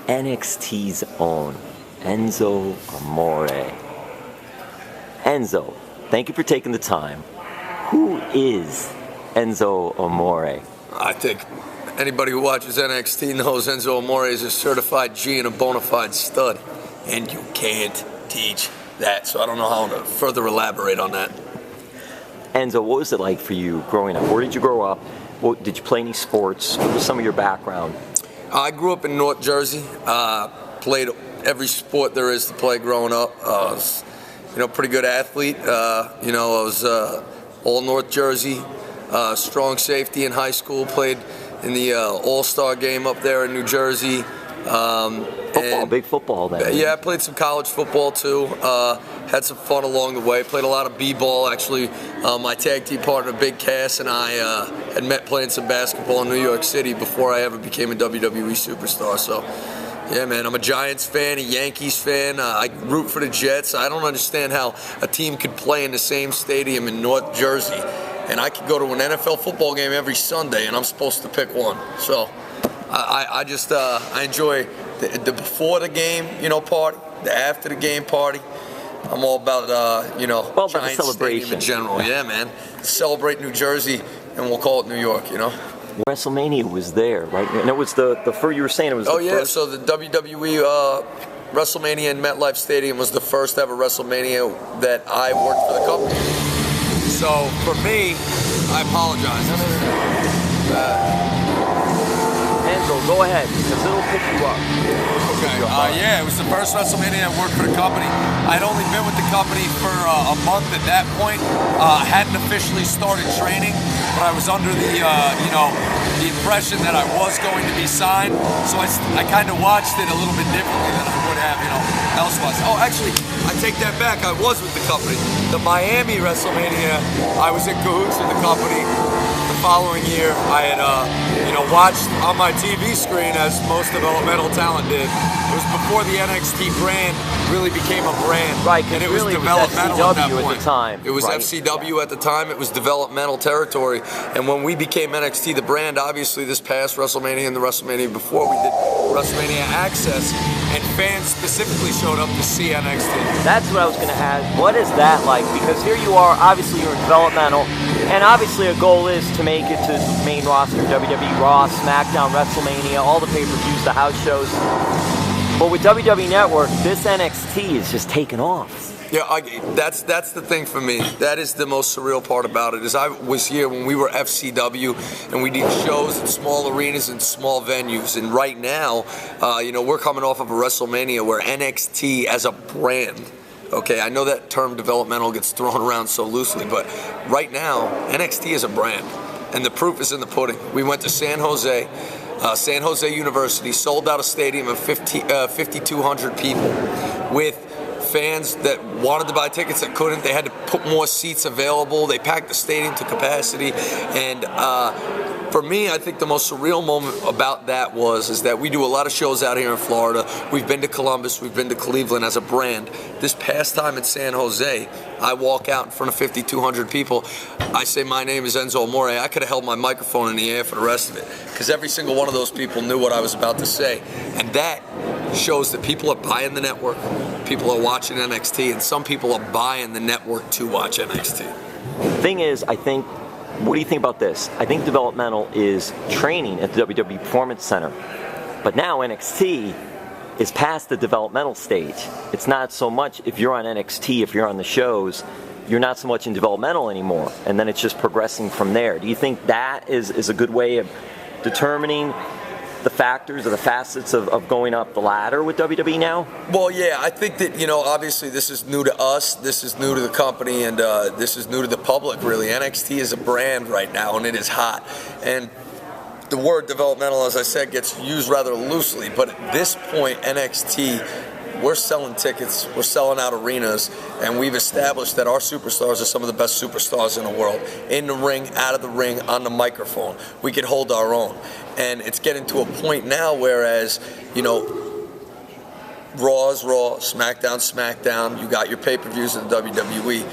NXT's own Enzo Amore. Enzo, thank you for taking the time. Who is Enzo Amore? I think anybody who watches NXT knows Enzo Amore is a certified G and a bona fide stud. And you can't teach that. So I don't know how to further elaborate on that. Enzo, what was it like for you growing up? Where did you grow up? Did you play any sports? What was some of your background? I grew up in North Jersey. Played every sport there is to play growing up. I was, pretty good athlete. I was all North Jersey, strong safety in high school. Played in the All-Star game up there in New Jersey. Football, big football then. Yeah, I played some college football too. Had some fun along the way. Played a lot of b-ball. Actually, my tag team partner, Big Cass, and I had met playing some basketball in New York City before I ever became a WWE superstar. So, yeah, man, I'm a Giants fan, a Yankees fan. I root for the Jets. I don't understand how a team could play in the same stadium in North Jersey, and I could go to an NFL football game every Sunday, and I'm supposed to pick one. So, I just enjoy the before the game, party, the after the game party. I'm all about, about the celebration in general. Yeah, man. Celebrate New Jersey, and we'll call it New York, WrestleMania was there, right? And it was the first, you were saying it was first. So the WWE WrestleMania in MetLife Stadium was the first ever WrestleMania that I worked for the company. So for me, I apologize. Enzo, go ahead, because it'll pick you up. Okay. It was the first WrestleMania I worked for the company. I'd only been with the company for a month at that point. Hadn't officially started training, but I was under the impression that I was going to be signed. So I kind of watched it a little bit differently than I would have, elsewise. Oh, actually, I take that back. I was with the company. The Miami WrestleMania, I was in cahoots with the company. The following year, I had, watched on my TV screen as most developmental talent did. It was before the NXT brand really became a brand. Right, and it really was developmental was FCW at that point. At the time. It was right? FCW at the time. It was developmental territory. And when we became NXT, the brand, obviously this past WrestleMania and the WrestleMania before, we did WrestleMania Access, and fans specifically showed up to see NXT. That's what I was going to ask. What is that like? Because here you are, obviously you're in developmental, and obviously a goal is to make it to the main roster, WWE Raw, SmackDown, WrestleMania, all the pay-per-views, the house shows. But with WWE Network, this NXT is just taking off. Yeah, that's the thing for me. That is the most surreal part about it. Is I was here when we were FCW, and we did shows in small arenas and small venues. And right now, we're coming off of a WrestleMania where NXT as a brand. Okay, I know that term developmental gets thrown around so loosely, but right now, NXT is a brand, and the proof is in the pudding. We went to San Jose University, sold out a stadium of 5,200 people with fans that wanted to buy tickets that couldn't. They had to put more seats available. They packed the stadium to capacity. And for me, I think the most surreal moment about that is that we do a lot of shows out here in Florida. We've been to Columbus. We've been to Cleveland as a brand. This past time in San Jose, I walk out in front of 5,200 people. I say, my name is Enzo Amore. I could have held my microphone in the air for the rest of it, because every single one of those people knew what I was about to say. And that shows that people are buying the network, people are watching NXT, and some people are buying the network to watch NXT. The thing is, I think, what do you think about this? I think developmental is training at the WWE Performance Center. But now NXT is past the developmental stage. It's not so much if you're on NXT, if you're on the shows, you're not so much in developmental anymore. And then it's just progressing from there. Do you think that is a good way of determining the factors or the facets of going up the ladder with WWE now? Well, yeah, I think that, obviously this is new to us, this is new to the company, and this is new to the public, really. NXT is a brand right now, and it is hot. And the word developmental, as I said, gets used rather loosely, but at this point, NXT, we're selling tickets, we're selling out arenas, and we've established that our superstars are some of the best superstars in the world. In the ring, out of the ring, on the microphone. We can hold our own. And it's getting to a point now whereas, Raw's Raw, SmackDown's SmackDown, you got your pay-per-views in the WWE.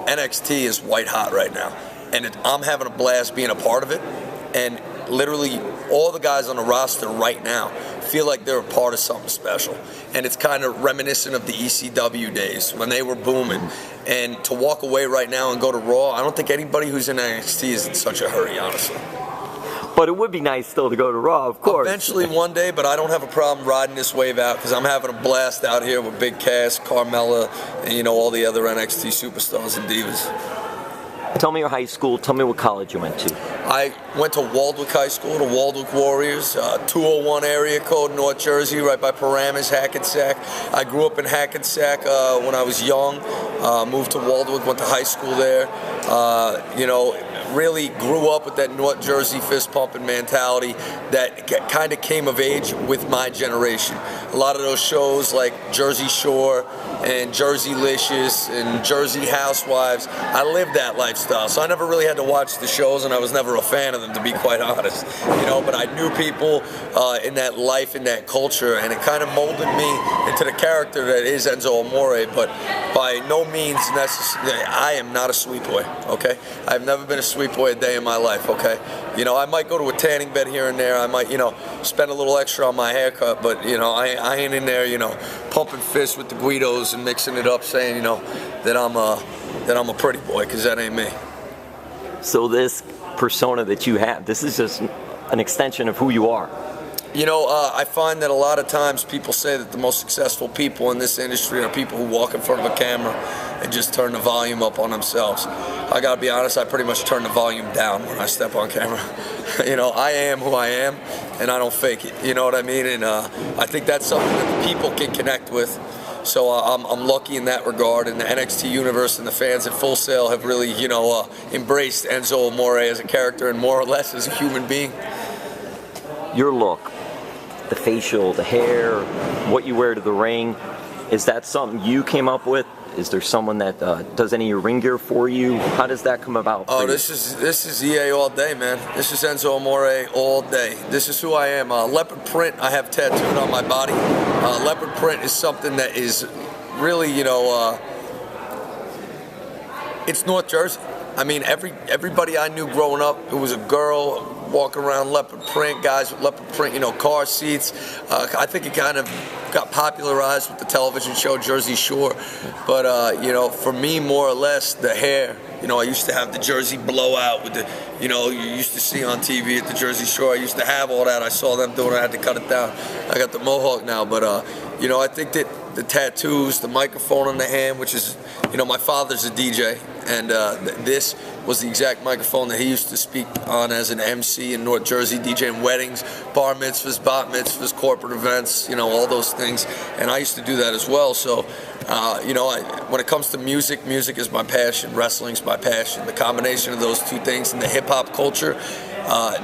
NXT is white hot right now. And I'm having a blast being a part of it. And literally all the guys on the roster right now feel like they're a part of something special. And it's kind of reminiscent of the ECW days when they were booming. And to walk away right now and go to Raw, I don't think anybody who's in NXT is in such a hurry, honestly. But it would be nice still to go to Raw, of course. Eventually one day, but I don't have a problem riding this wave out because I'm having a blast out here with Big Cass, Carmella, and all the other NXT superstars and divas. Tell me your high school. Tell me what college you went to. I went to Waldwick High School, the Waldwick Warriors, 201 area code, North Jersey, right by Paramus, Hackensack. I grew up in Hackensack when I was young. Moved to Waldwick, went to high school there. Really grew up with that North Jersey fist pumping mentality that kind of came of age with my generation. A lot of those shows like Jersey Shore and Jerseylicious and Jersey Housewives, I lived that lifestyle. So I never really had to watch the shows, and I was never a fan of them, to be quite honest. But I knew people in that life, in that culture, and it kind of molded me into the character that is Enzo Amore. But by no means necessarily, I am not a sweet boy, okay? I've never been a sweet boy a day in my life, okay? I might go to a tanning bed here and there. I might, spend a little extra on my haircut, but, I ain't in there, pumping fists with the Guidos and mixing it up, saying, that I'm a pretty boy, because that ain't me. So this persona that you have, this is just an extension of who you are. I find that a lot of times people say that the most successful people in this industry are people who walk in front of a camera and just turn the volume up on themselves. I gotta be honest, I pretty much turn the volume down when I step on camera. I am who I am, and I don't fake it. You know what I mean? And I think that's something that the people can connect with. So I'm lucky in that regard, and the NXT universe and the fans at Full Sail have really, embraced Enzo Amore as a character and more or less as a human being. Your look, the facial, the hair, what you wear to the ring, is that something you came up with? Is there someone that does any of your ring gear for you? How does that come about? Oh, this is EA all day, man. This is Enzo Amore all day. This is who I am. Leopard print I have tattooed on my body. Leopard print is something that is really, it's North Jersey. I mean, everybody I knew growing up who was a girl walking around leopard print, guys with leopard print, car seats. I think it kind of got popularized with the television show Jersey Shore. But, for me, more or less, the hair. I used to have the Jersey blowout with the, you used to see on TV at the Jersey Shore. I used to have all that. I saw them doing it. I had to cut it down. I got the mohawk now. But, I think that the tattoos, the microphone on the hand, which is, my father's a DJ. And this was the exact microphone that he used to speak on as an MC in North Jersey, DJing weddings, bar mitzvahs, bat mitzvahs, corporate events, all those things. And I used to do that as well. So, when it comes to music, music is my passion. Wrestling's my passion. The combination of those two things in the hip-hop culture,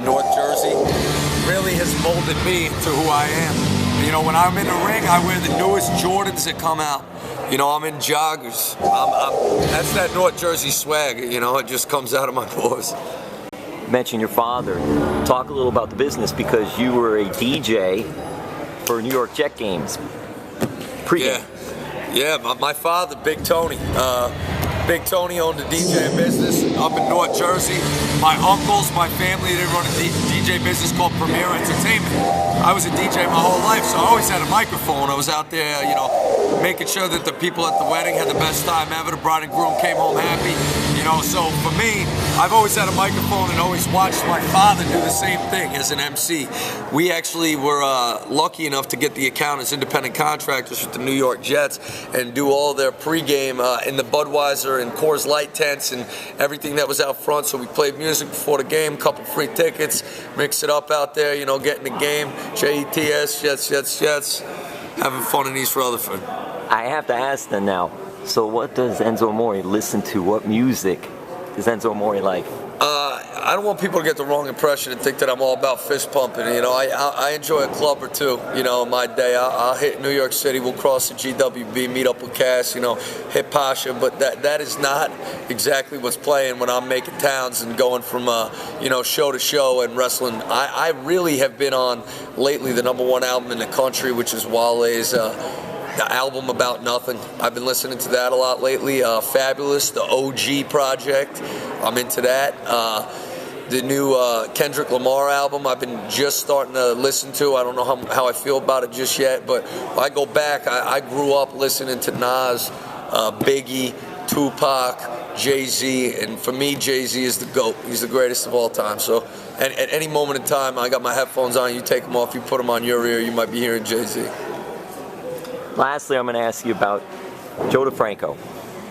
North Jersey, really has molded me to who I am. When I'm in the ring, I wear the newest Jordans that come out. I'm in joggers. That's that North Jersey swag, it just comes out of my pores. Mention your father. Talk a little about the business, because you were a DJ for New York Jet games. Pre-game. Yeah, my father, Big Tony. Big Tony owned a DJ business up in North Jersey. My uncles, my family, they run a DJ business called Premier Entertainment. I was a DJ my whole life, so I always had a microphone. I was out there, making sure that the people at the wedding had the best time ever. The bride and groom came home happy. So for me, I've always had a microphone and always watched my father do the same thing as an MC. We actually were lucky enough to get the account as independent contractors with the New York Jets and do all their pregame in the Budweiser and Coors Light tents and everything that was out front. So we played music before the game, couple free tickets, mix it up out there, getting the game. JETS, Jets, having fun in East Rutherford. I have to ask then now, so what does Enzo Amore listen to? What music is Enzo Amore like? I don't want people to get the wrong impression and think that I'm all about fist pumping. I enjoy a club or two. In my day, I'll hit New York City. We'll cross the GWB, meet up with Cass. Hit Pasha. But that is not exactly what's playing when I'm making towns and going from show to show and wrestling. I really have been on lately the #1 album in the country, which is Wale's. The album About Nothing. I've been listening to that a lot lately. Fabulous, the OG project. I'm into that. the new Kendrick Lamar album I've been just starting to listen to. I don't know how I feel about it just yet, but if I go back, I grew up listening to Nas, Biggie, Tupac, Jay-Z, and for me, Jay-Z is the GOAT. He's the greatest of all time. So at any moment in time, I got my headphones on, you take them off, you put them on your ear, you might be hearing Jay-Z. Lastly, I'm going to ask you about Joe DeFranco.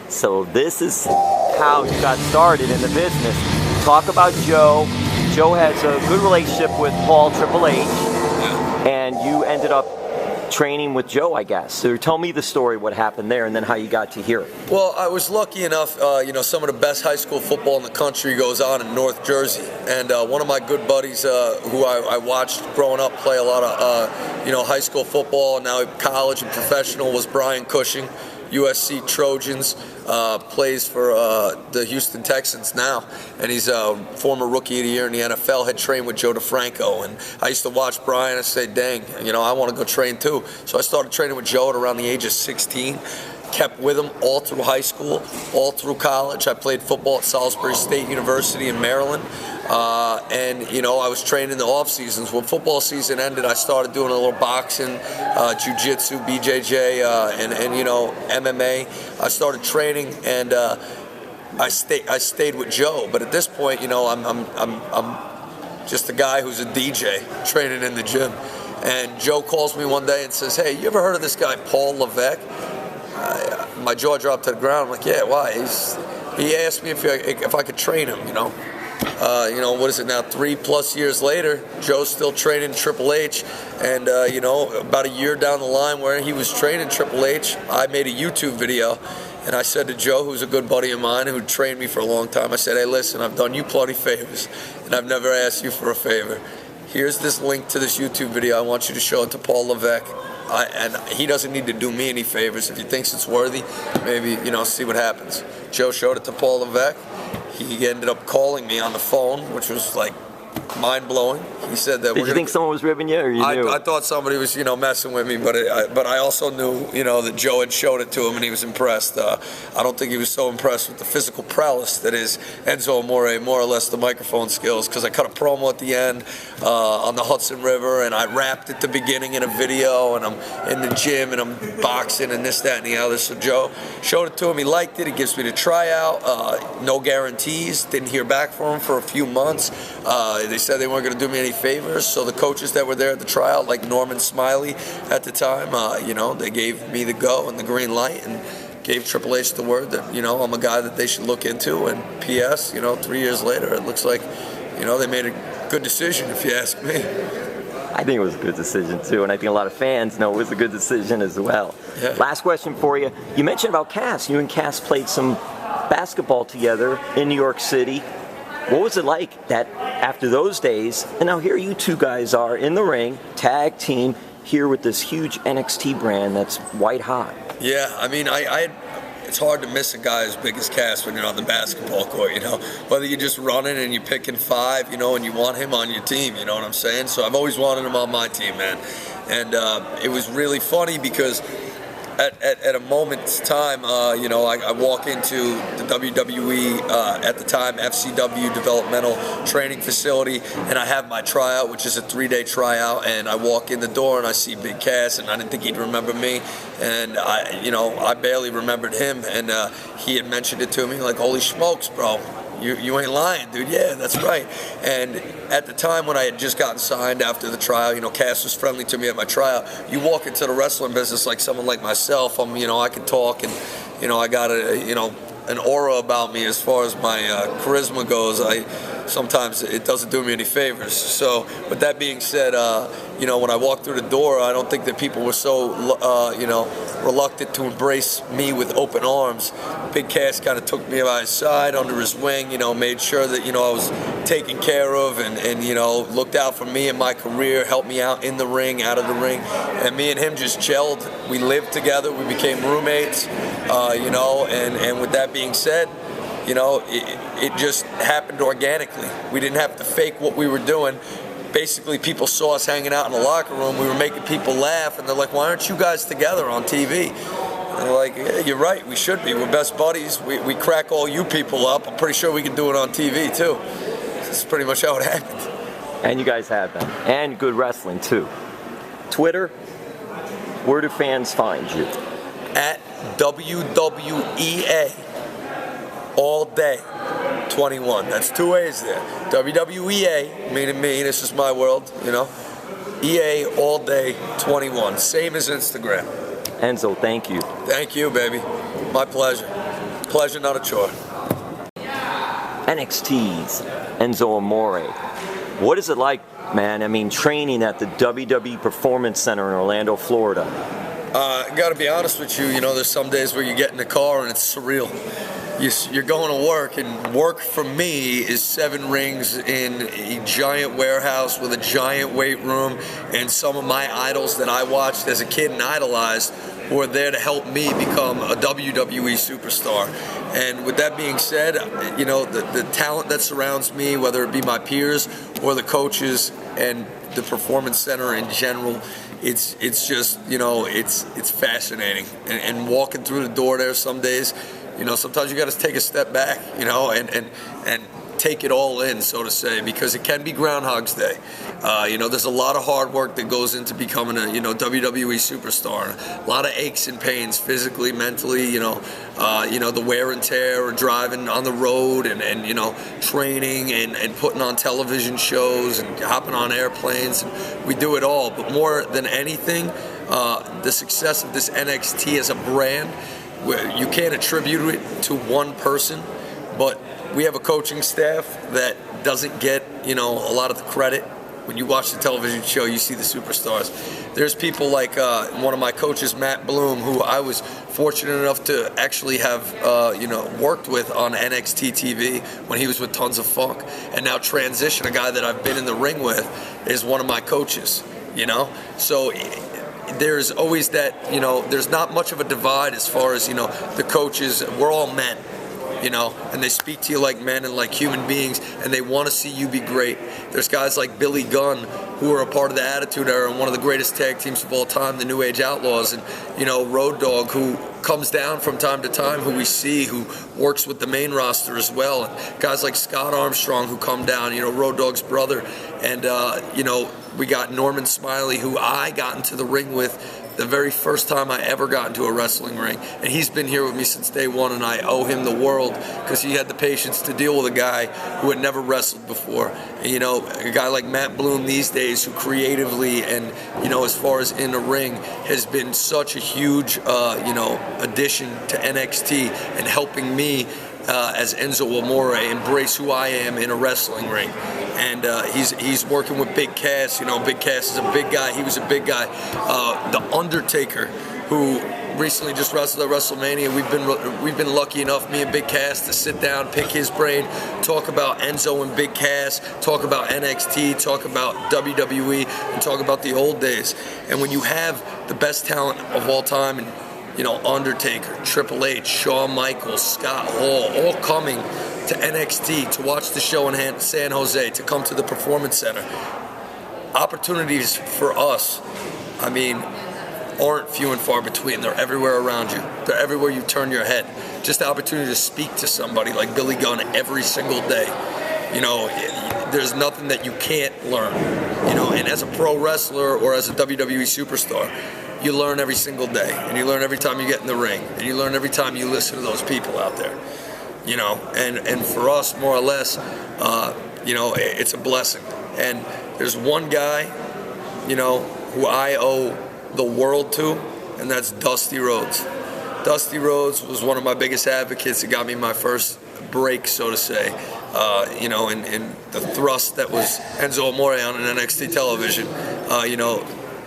So this is how you got started in the business. Talk about Joe. Joe has a good relationship with Paul Triple H, and you ended up training with Joe, I guess. So tell me the story, what happened there, and then how you got to here. Well, I was lucky enough, some of the best high school football in the country goes on in North Jersey. And one of my good buddies who I watched growing up play a lot of, high school football, and now college and professional, was Brian Cushing, USC Trojans, plays for the Houston Texans now, and he's a former Rookie of the Year in the NFL, had trained with Joe DeFranco, and I used to watch Brian and say, dang, I want to go train too. So I started training with Joe at around the age of 16, kept with him all through high school, all through college. I played football at Salisbury State University in Maryland. I was training in the off seasons. When football season ended, I started doing a little boxing, jiu-jitsu, BJJ, and MMA. I started training, and I stayed with Joe. But at this point, I'm just a guy who's a DJ training in the gym. And Joe calls me one day and says, "Hey, you ever heard of this guy Paul Levesque?" My jaw dropped to the ground. I'm like, "Yeah, why?" He asked me if I could train him. What is it now? 3+ years later, Joe's still training Triple H, and about a year down the line, where he was training Triple H, I made a YouTube video, and I said to Joe, who's a good buddy of mine who trained me for a long time, I said, "Hey, listen, I've done you plenty favors, and I've never asked you for a favor. Here's this link to this YouTube video. I want you to show it to Paul Levesque. And he doesn't need to do me any favors. If he thinks it's worthy, maybe, see what happens." Joe showed it to Paul Levesque. He ended up calling me on the phone, which was like mind-blowing. He said that. Did you think someone was ribbing you, or you knew? I thought somebody was, messing with me, but I also knew, that Joe had showed it to him and he was impressed. I don't think he was so impressed with the physical prowess that is Enzo Amore, more or less the microphone skills, because I cut a promo at the end on the Hudson River, and I rapped at the beginning in a video, and I'm in the gym and I'm boxing and this, that, and the other. So Joe showed it to him. He liked it. He gives me the tryout. No guarantees. Didn't hear back from him for a few months. They said they weren't going to do me any favors, so the coaches that were there at the tryout, like Norman Smiley at the time, they gave me the go and the green light, and gave Triple H the word that, I'm a guy that they should look into. And P.S., 3 years later, it looks like, they made a good decision, if you ask me. I think it was a good decision too, and I think a lot of fans know it was a good decision as well. Yeah. Last question for you. You mentioned about Cass. You and Cass played some basketball together in New York City. What was it like that after those days, and now here you two guys are in the ring, tag team, here with this huge NXT brand that's white hot? Yeah, it's hard to miss a guy as big as Cass when you're on the basketball court, Whether you're just running and you're picking five, and you want him on your team, you know what I'm saying? So I've always wanted him on my team, man. And it was really funny because at a moment's time, I walk into the WWE, at the time, FCW developmental training facility, and I have my tryout, which is a 3-day tryout, and I walk in the door and I see Big Cass, and I didn't think he'd remember me, and I barely remembered him, and he had mentioned it to me, like, "Holy smokes, bro. You ain't lying, dude." "Yeah, that's right." And at the time when I had just gotten signed after the trial, Cass was friendly to me at my tryout. You walk into the wrestling business like someone like myself, I can talk, and, I got an aura about me as far as my charisma goes. Sometimes it doesn't do me any favors. So with that being said, when I walked through the door, I don't think that people were so, reluctant to embrace me with open arms. Big Cass kind of took me by his side, under his wing, made sure that, I was taken care of, and looked out for me and my career, helped me out in the ring, out of the ring. And me and him just gelled. We lived together. We became roommates, and with that being said, it just happened organically. We didn't have to fake what we were doing. Basically, people saw us hanging out in the locker room. We were making people laugh, and they're like, "Why aren't you guys together on TV?" And they're like, "Yeah, you're right. We should be. We're best buddies. We crack all you people up. I'm pretty sure we can do it on TV too." That's pretty much how it happened. And you guys have been. And good wrestling, too. Twitter, where do fans find you? At WWEA all day 21. That's 2 A's there. WWEA, meaning me, this is my world, you know. EA all day 21. Same as Instagram. Enzo, thank you. Thank you, baby. My pleasure. Pleasure, not a chore. NXT's Enzo Amore. What is it like, man? I mean, training at the WWE Performance Center in Orlando, Florida. Gotta be honest with you, you know, there's some days where you get in the car and it's surreal. You're going to work, and work for me is 7 rings in a giant warehouse with a giant weight room, and some of my idols that I watched as a kid and idolized who are there to help me become a WWE superstar. And with that being said, you know, the talent that surrounds me, whether it be my peers or the coaches and the Performance Center in general, it's just, you know, it's fascinating. And walking through the door there some days, you know, sometimes you got to take a step back, you know, and take it all in, so to say, because it can be Groundhog's Day. You know, there's a lot of hard work that goes into becoming a, you know, WWE superstar. A lot of aches and pains, physically, mentally. You know, the wear and tear of driving on the road, and you know, training and putting on television shows and hopping on airplanes. And we do it all, but more than anything, the success of this NXT as a brand, where you can't attribute it to one person, but we have a coaching staff that doesn't get, you know, a lot of the credit. When you watch the television show, you see the superstars. There's people like one of my coaches, Matt Bloom, who I was fortunate enough to actually have, you know, worked with on NXT TV when he was with Tons of Funk, and now transition, a guy that I've been in the ring with, is one of my coaches. You know, so there's always that, you know, there's not much of a divide as far as, you know, the coaches. We're all men, you know, and they speak to you like men and like human beings, and they want to see you be great. There's guys like Billy Gunn, who are a part of the Attitude Era and one of the greatest tag teams of all time, the New Age Outlaws, and, you know, Road Dogg, who comes down from time to time, who we see, who works with the main roster as well, and guys like Scott Armstrong, who come down, you know, Road Dogg's brother, and, you know, we got Norman Smiley, who I got into the ring with the very first time I ever got into a wrestling ring. And he's been here with me since day one, and I owe him the world because he had the patience to deal with a guy who had never wrestled before. And, you know, a guy like Matt Bloom these days, who creatively and, you know, as far as in the ring, has been such a huge, you know, addition to NXT and helping me as Enzo Amore embrace who I am in a wrestling ring. And he's working with Big Cass. You know, Big Cass is a big guy. He was a big guy. The Undertaker, who recently just wrestled at WrestleMania. We've been lucky enough, me and Big Cass, to sit down, pick his brain, talk about Enzo and Big Cass, talk about NXT, talk about WWE, and talk about the old days. And when you have the best talent of all time, and, you know, Undertaker, Triple H, Shawn Michaels, Scott Hall, all coming to NXT to watch the show in San Jose, to come to the Performance Center. Opportunities for us, I mean, aren't few and far between. They're everywhere around you. They're everywhere you turn your head. Just the opportunity to speak to somebody like Billy Gunn every single day. You know, there's nothing that you can't learn. You know, and as a pro wrestler or as a WWE superstar, you learn every single day, and you learn every time you get in the ring, and you learn every time you listen to those people out there. You know, and for us, more or less, you know, it's a blessing. And there's one guy, you know, who I owe the world to, and that's Dusty Rhodes. Dusty Rhodes was one of my biggest advocates. It got me my first break, so to say, you know, in the thrust that was Enzo Amore on an NXT television. You know,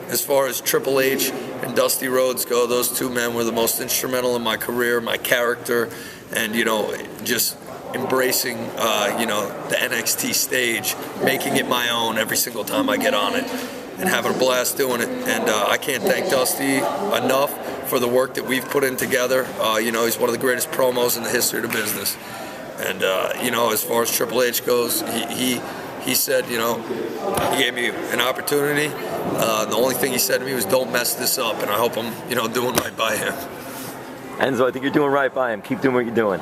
as far as Triple H and Dusty Rhodes go, those two men were the most instrumental in my career, my character, and, you know, just embracing, you know, the NXT stage, making it my own every single time I get on it, and having a blast doing it. And I can't thank Dusty enough for the work that we've put in together. You know, he's one of the greatest promos in the history of the business. And, you know, as far as Triple H goes, he said, you know, he gave me an opportunity. The only thing he said to me was, don't mess this up, and I hope I'm, you know, doing right by him. Enzo, I think you're doing right by him. Keep doing what you're doing.